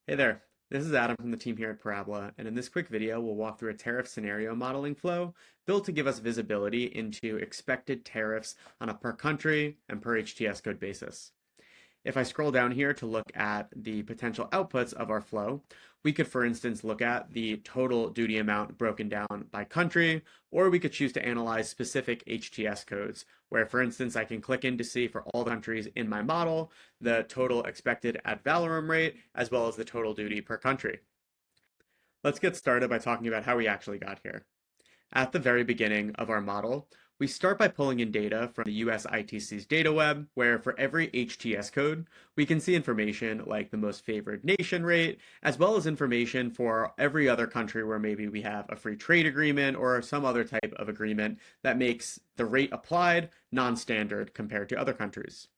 Hey there, this is Adam from the team here at Parabola, and in this quick video, we'll walk through a tariff scenario modeling flow built to give us visibility into expected tariffs on a per country and per HTS code basis. If I scroll down here to look at the potential outputs of our flow, we could, for instance, look at the total duty amount broken down by country, or we could choose to analyze specific HTS codes, where, for instance, I can click in to see for all the countries in my model, the total expected ad valorem rate, as well as the total duty per country. Let's get started by talking about how we actually got here. At the very beginning of our model, we start by pulling in data from the US ITC's data web, where for every HTS code, we can see information like the most favored nation rate, as well as information for every other country where maybe we have a free trade agreement or some other type of agreement that makes the rate applied non-standard compared to other countries.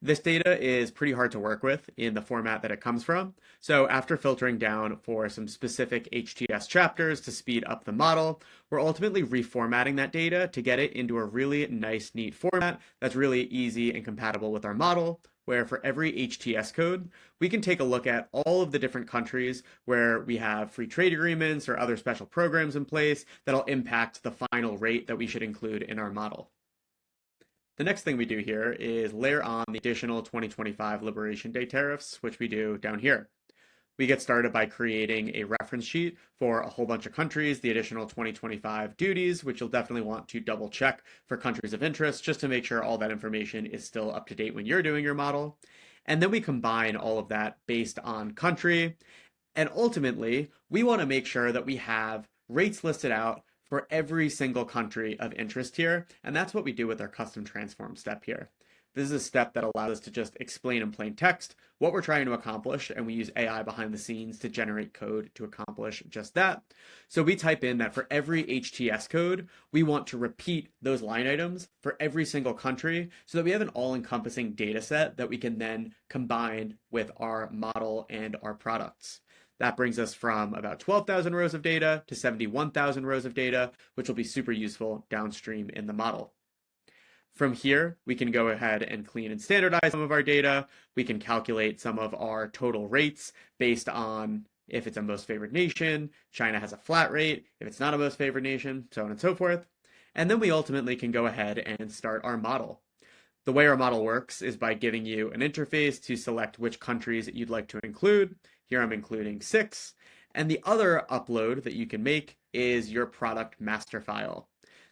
This data is pretty hard to work with in the format that it comes from. So after filtering down for some specific HTS chapters to speed up the model, we're ultimately reformatting that data to get it into a really nice, neat format that's really easy and compatible with our model, where for every HTS code, we can take a look at all of the different countries where we have free trade agreements or other special programs in place that'll impact the final rate that we should include in our model. The next thing we do here is layer on the additional 2025 Liberation Day tariffs, which we do down here. We get started by creating a reference sheet for a whole bunch of countries, the additional 2025 duties, which you'll definitely want to double check for countries of interest just to make sure all that information is still up to date when you're doing your model. And then we combine all of that based on country. And ultimately, we want to make sure that we have rates listed out for every single country of interest here, and that's what we do with our custom transform step here. This is a step that allows us to just explain in plain text what we're trying to accomplish, and we use AI behind the scenes to generate code to accomplish just that. So we type in that for every HTS code, we want to repeat those line items for every single country so that we have an all-encompassing data set that we can then combine with our model and our products. That brings us from about 12,000 rows of data to 71,000 rows of data, which will be super useful downstream in the model. From here, we can go ahead and clean and standardize some of our data. We can calculate some of our total rates based on if it's a most favored nation, China has a flat rate, if it's not a most favored nation, so on and so forth. And then we ultimately can go ahead and start our model. The way our model works is by giving you an interface to select which countries you'd like to include. Here I'm including 6. And the other upload that you can make is your product master file.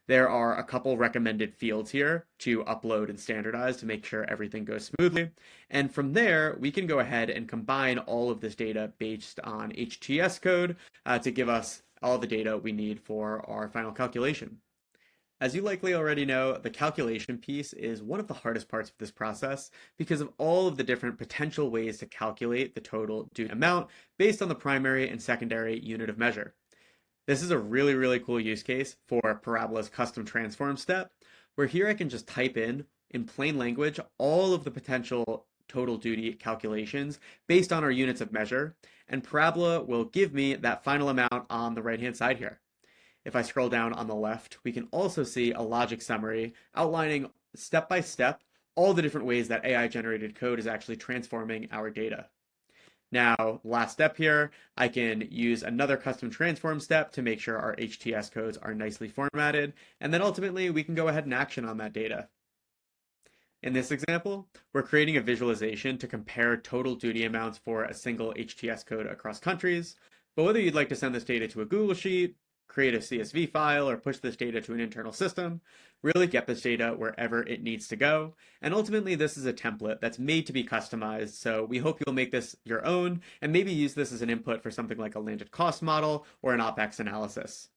There are a couple recommended fields here to upload and standardize to make sure everything goes smoothly. And from there, we can go ahead and combine all of this data based on HTS code to give us all the data we need for our final calculation. As you likely already know, the calculation piece is one of the hardest parts of this process because of all of the different potential ways to calculate the total due amount based on the primary and secondary unit of measure. This is a really, really cool use case for Parabola's custom transform step, where here I can just type in plain language, all of the potential total duty calculations based on our units of measure, and Parabola will give me that final amount on the right-hand side here. If I scroll down on the left, we can also see a logic summary outlining step by step all the different ways that AI generated code is actually transforming our data. Now, last step here, I can use another custom transform step to make sure our HTS codes are nicely formatted, and then ultimately we can go ahead and action on that data. In this example, we're creating a visualization to compare total duty amounts for a single HTS code across countries, but whether you'd like to send this data to a Google Sheet, create a CSV file, or push this data to an internal system, really get this data wherever it needs to go. And ultimately, this is a template that's made to be customized, so we hope you'll make this your own and maybe use this as an input for something like a landed cost model or an OpEx analysis.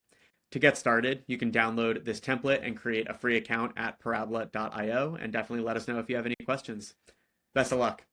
To get started, you can download this template and create a free account at parabola.io, and definitely let us know if you have any questions. Best of luck.